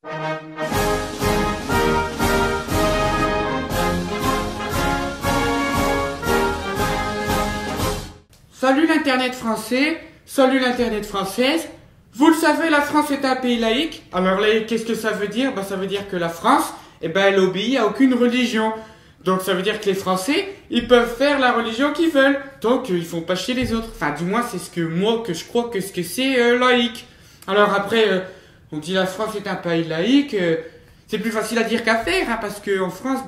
Salut l'internet français, salut l'internet française. Vous le savez, la France est un pays laïque. Alors laïque, qu'est-ce que ça veut dire? Ça veut dire que la France, elle obéit à aucune religion. Donc ça veut dire que les Français, ils peuvent faire la religion qu'ils veulent. Donc ils font pas chier les autres. Enfin du moins c'est ce que moi que je crois que c'est laïque. Alors après, on dit la France est un pays laïque. C'est plus facile à dire qu'à faire, hein, parce qu'en France,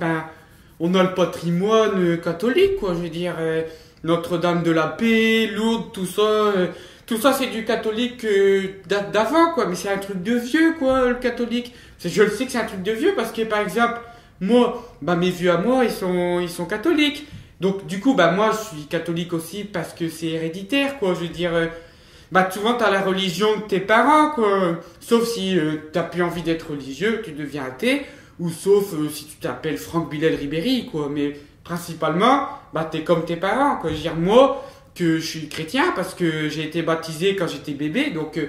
on a le patrimoine catholique, quoi. Je veux dire, Notre-Dame de la Paix, Lourdes, tout ça c'est du catholique d'avant, quoi. Mais c'est un truc de vieux, quoi, le catholique. Je le sais que c'est un truc de vieux parce que, par exemple, moi, mes vieux à moi, ils sont catholiques. Donc, du coup, moi, je suis catholique aussi parce que c'est héréditaire, quoi. Je veux dire, souvent, t'as la religion de tes parents, quoi. Sauf si t'as plus envie d'être religieux, tu deviens athée. Ou sauf si tu t'appelles Franck Bilel Ribéry, quoi. Mais principalement, t'es comme tes parents, quoi. Je veux dire, moi, que je suis chrétien parce que j'ai été baptisé quand j'étais bébé, donc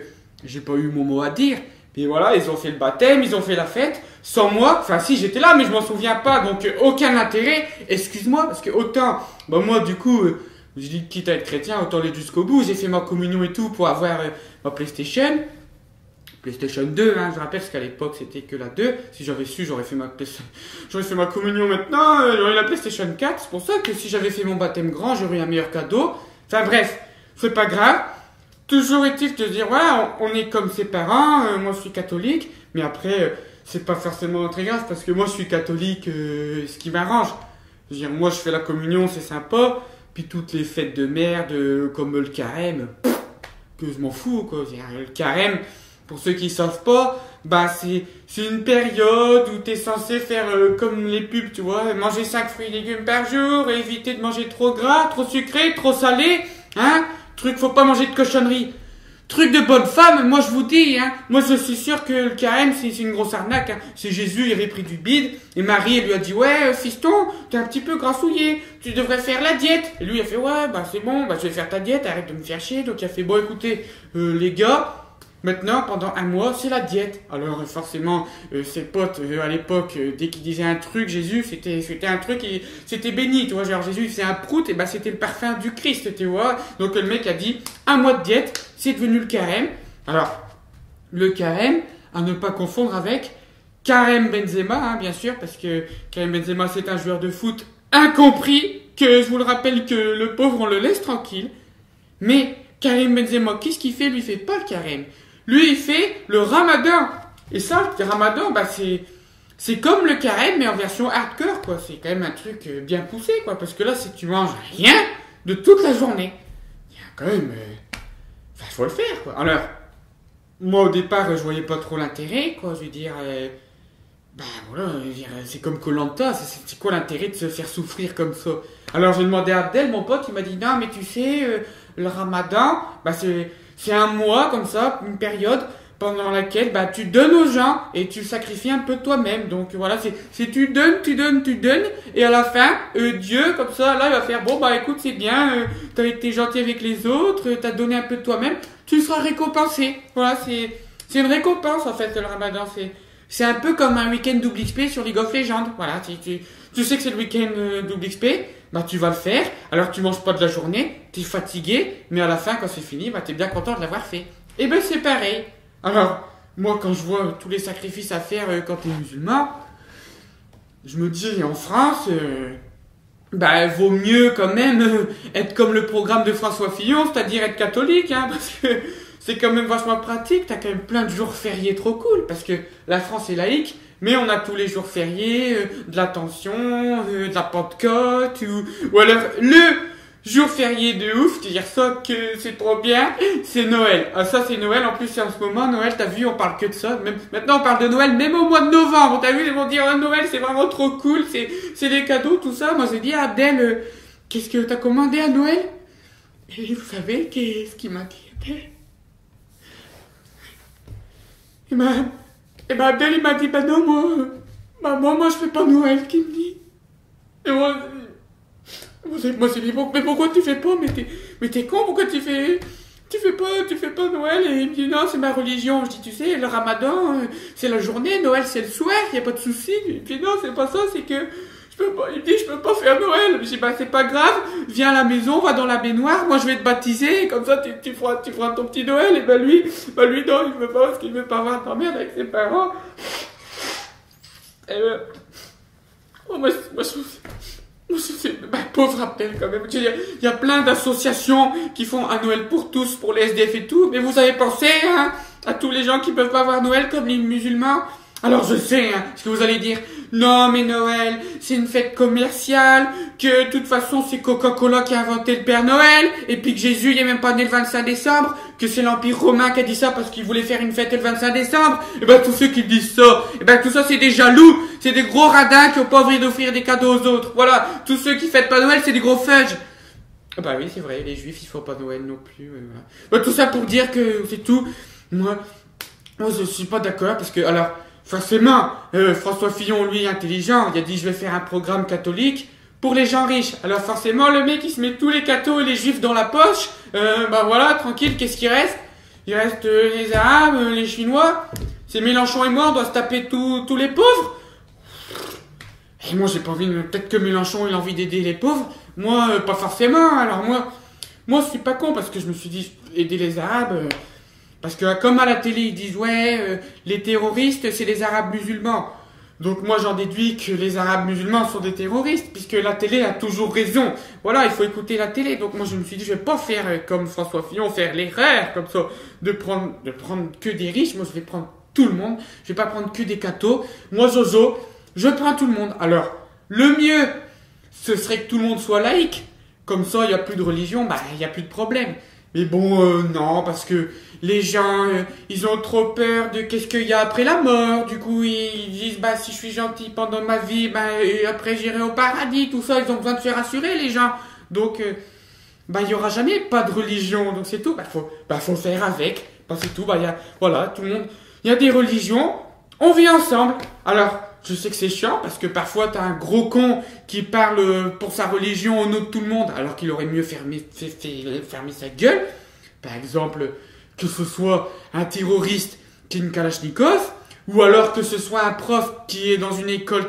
j'ai pas eu mon mot à dire. Puis voilà, ils ont fait le baptême, ils ont fait la fête, sans moi. Enfin si, j'étais là, mais je m'en souviens pas, donc aucun intérêt. Excuse-moi, parce que autant, moi du coup, je dis quitte à être chrétien, autant aller jusqu'au bout. J'ai fait ma communion et tout pour avoir ma PlayStation 2, hein, je rappelle, parce qu'à l'époque c'était que la 2. Si j'avais su, j'aurais fait ma communion maintenant, j'aurais eu la PlayStation 4. C'est pour ça que si j'avais fait mon baptême grand, j'aurais eu un meilleur cadeau. Enfin bref, c'est pas grave. Toujours est-il de dire, voilà, on est comme ses parents, moi je suis catholique, mais après, c'est pas forcément très grave, parce que moi je suis catholique, ce qui m'arrange. Je veux dire, moi je fais la communion, c'est sympa, puis toutes les fêtes de merde, comme le carême, que je m'en fous, quoi. Je veux dire, le carême, pour ceux qui savent pas, c'est une période où t'es censé faire comme les pubs, tu vois, manger 5 fruits et légumes par jour, et éviter de manger trop gras, trop sucré, trop salé, hein. Faut pas manger de cochonneries. Truc de bonne femme, moi je vous dis, hein. Moi je suis sûr que le carême c'est une grosse arnaque, hein. C'est Jésus, il avait pris du bide, et Marie elle lui a dit, ouais, fiston, t'es un petit peu grassouillé, tu devrais faire la diète. Et lui il a fait, ouais, c'est bon, je vais faire ta diète, arrête de me faire chier. Donc il a fait, bon écoutez, les gars, maintenant, pendant un mois, c'est la diète. Alors, forcément, ses potes, à l'époque, dès qu'ils disaient un truc, Jésus, c'était un truc, c'était béni, tu vois. Genre, Jésus, c'est un prout, et c'était le parfum du Christ, tu vois. Donc, le mec a dit, un mois de diète, c'est devenu le carême. Alors, le carême, à ne pas confondre avec Karim Benzema, hein, bien sûr, parce que Karim Benzema, c'est un joueur de foot incompris, que je vous le rappelle que le pauvre, on le laisse tranquille. Mais, Karim Benzema, qu'est-ce qu'il fait? Lui, il fait pas le carême. Lui, il fait le ramadan. Et ça, le ramadan, c'est comme le carême, mais en version hardcore, quoi. C'est quand même un truc bien poussé, quoi. Parce que là, c'est que tu manges rien de toute la journée. Il y a quand même... faut le faire, quoi. Alors, moi, au départ, je voyais pas trop l'intérêt, quoi. Je veux dire... c'est comme koh c'est quoi l'intérêt de se faire souffrir comme ça? Alors, j'ai demandé à Abdel, mon pote, il m'a dit, non, mais tu sais, le ramadan, c'est un mois comme ça, une période pendant laquelle tu donnes aux gens et tu sacrifies un peu toi-même. Donc voilà, c'est tu donnes, et à la fin, Dieu, comme ça, là, il va faire, écoute, c'est bien, t'as été gentil avec les autres, t'as donné un peu de toi-même, tu seras récompensé. Voilà, c'est une récompense en fait, le ramadan, c'est un peu comme un week-end double XP sur League of Legends. Voilà, tu sais que c'est le week-end double XP, tu vas le faire, alors tu manges pas de la journée, t'es fatigué, mais à la fin, quand c'est fini, t'es bien content de l'avoir fait. Et c'est pareil. Alors, moi, quand je vois tous les sacrifices à faire quand t'es musulman, je me dis, en France, vaut mieux quand même être comme le programme de François Fillon, c'est-à-dire être catholique, hein, parce que c'est quand même vachement pratique, t'as quand même plein de jours fériés trop cool, parce que la France est laïque, mais on a tous les jours fériés, de l'Ascension, de la Pentecôte, ou alors le jour férié de ouf, tu dis ça que c'est trop bien, c'est Noël. Ah ça c'est Noël, en plus c'est en ce moment, Noël, t'as vu, on parle que de ça, maintenant on parle de Noël, même au mois de novembre, t'as vu, ils vont dire, Noël c'est vraiment trop cool, c'est les cadeaux, tout ça. Moi j'ai dit à Abdel, qu'est-ce que t'as commandé à Noël? Et vous savez, qu'est-ce qu'il m'a dit, Abdel? Abdel, il m'a dit, non, moi, je fais pas Noël, qu'il me dit. Et moi, j'ai dit, mais pourquoi tu fais pas? Mais t'es con, pourquoi tu fais tu fais pas Noël? Et il me dit, non, c'est ma religion. Je dis, tu sais, le ramadan, c'est la journée, Noël, c'est le soir, y a pas de souci. Il me dit, non, c'est pas ça, c'est que je peux pas, il me dit, je peux pas faire Noël. Je dis, bah, c'est pas grave, viens à la maison, va dans la baignoire, moi je vais te baptiser, et comme ça, tu feras ton petit Noël. Et ben lui, non, il veut pas, parce qu'il veut pas avoir de merde avec ses parents. Et oh, moi, c'est pauvre appel quand même. Il y a plein d'associations qui font un Noël pour tous, pour les SDF et tout. Mais vous avez pensé hein, à tous les gens qui peuvent pas avoir Noël comme les musulmans? Alors je sais hein, ce que vous allez dire. Non mais Noël, c'est une fête commerciale, que de toute façon c'est Coca-Cola qui a inventé le Père Noël, et puis que Jésus il est même pas né le 25 décembre, que c'est l'Empire romain qui a dit ça parce qu'il voulait faire une fête le 25 décembre. Et ben tous ceux qui disent ça, et ben tout ça c'est des jaloux, c'est des gros radins qui ont pas envie d'offrir des cadeaux aux autres. Voilà, tous ceux qui fêtent pas Noël c'est des gros fudge. Bah oui c'est vrai, les juifs ils font pas Noël non plus. Voilà. Bah, tout ça pour dire que c'est tout. Moi je suis pas d'accord parce que alors forcément, François Fillon, lui, intelligent, il a dit je vais faire un programme catholique pour les gens riches. Alors forcément, le mec, il se met tous les cathos et les juifs dans la poche. Bah voilà, tranquille, qu'est-ce qui reste? Il reste les Arabes, les Chinois. C'est Mélenchon et moi, on doit se taper tous les pauvres. Et moi, j'ai pas envie, peut-être que Mélenchon, il a envie d'aider les pauvres. Moi, pas forcément. Alors moi, je suis pas con parce que je me suis dit, aider les Arabes... Parce que comme à la télé ils disent ouais les terroristes c'est les arabes musulmans. Donc moi j'en déduis que les arabes musulmans sont des terroristes puisque la télé a toujours raison. Voilà, il faut écouter la télé. Donc moi je me suis dit je vais pas faire comme François Fillon, faire l'erreur comme ça de prendre que des riches. Moi je vais prendre tout le monde. Je vais pas prendre que des cathos. Moi Jojo, je prends tout le monde. Alors le mieux ce serait que tout le monde soit laïque. Comme ça il y a plus de religion, bah il y a plus de problème. Mais bon, non, parce que les gens, ils ont trop peur de qu'est-ce qu'il y a après la mort. Du coup, ils disent, bah, si je suis gentil pendant ma vie, bah, et après j'irai au paradis, tout ça. Ils ont besoin de se rassurer, les gens. Donc, bah, il y aura jamais pas de religion. Donc, c'est tout. Faut faire avec. Bah, c'est tout. Bah, voilà, tout le monde. Il y a des religions. On vit ensemble. Alors, je sais que c'est chiant parce que parfois t'as un gros con qui parle pour sa religion au nom de tout le monde alors qu'il aurait mieux fermé sa gueule. Par exemple, que ce soit un terroriste qui est une Kalachnikov ou alors que ce soit un prof qui est dans une école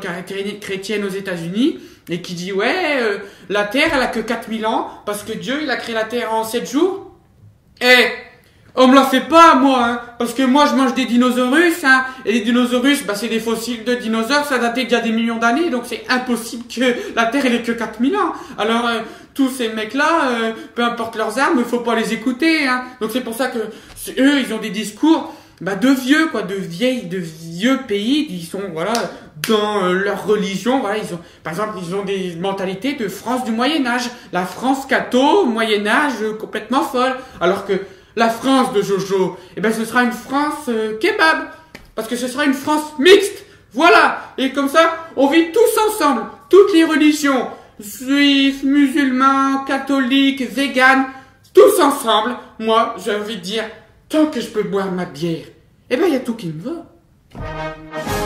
chrétienne aux États-Unis et qui dit ouais, la Terre elle a que 4000 ans parce que Dieu il a créé la Terre en 7 jours. On me la fait pas, moi, hein, parce que moi, je mange des dinosaures, hein, et les dinosaures, bah, c'est des fossiles de dinosaures, ça datait d'il y a des millions d'années, donc c'est impossible que la Terre, elle ait que 4000 ans. Alors, tous ces mecs-là, peu importe leurs armes, faut pas les écouter, hein. Donc c'est pour ça que eux, ils ont des discours, bah, de vieux, quoi, de vieux pays, ils sont, voilà, dans leur religion, voilà, par exemple, ils ont des mentalités de France du Moyen-Âge. La France catho, Moyen-Âge, complètement folle. Alors que, la France de Jojo, eh ben ce sera une France kebab. Parce que ce sera une France mixte. Voilà. Et comme ça, on vit tous ensemble. Toutes les religions. Juifs, musulmans, catholiques, véganes. Tous ensemble. Moi, j'ai envie de dire, tant que je peux boire ma bière, eh ben il y a tout qui me va.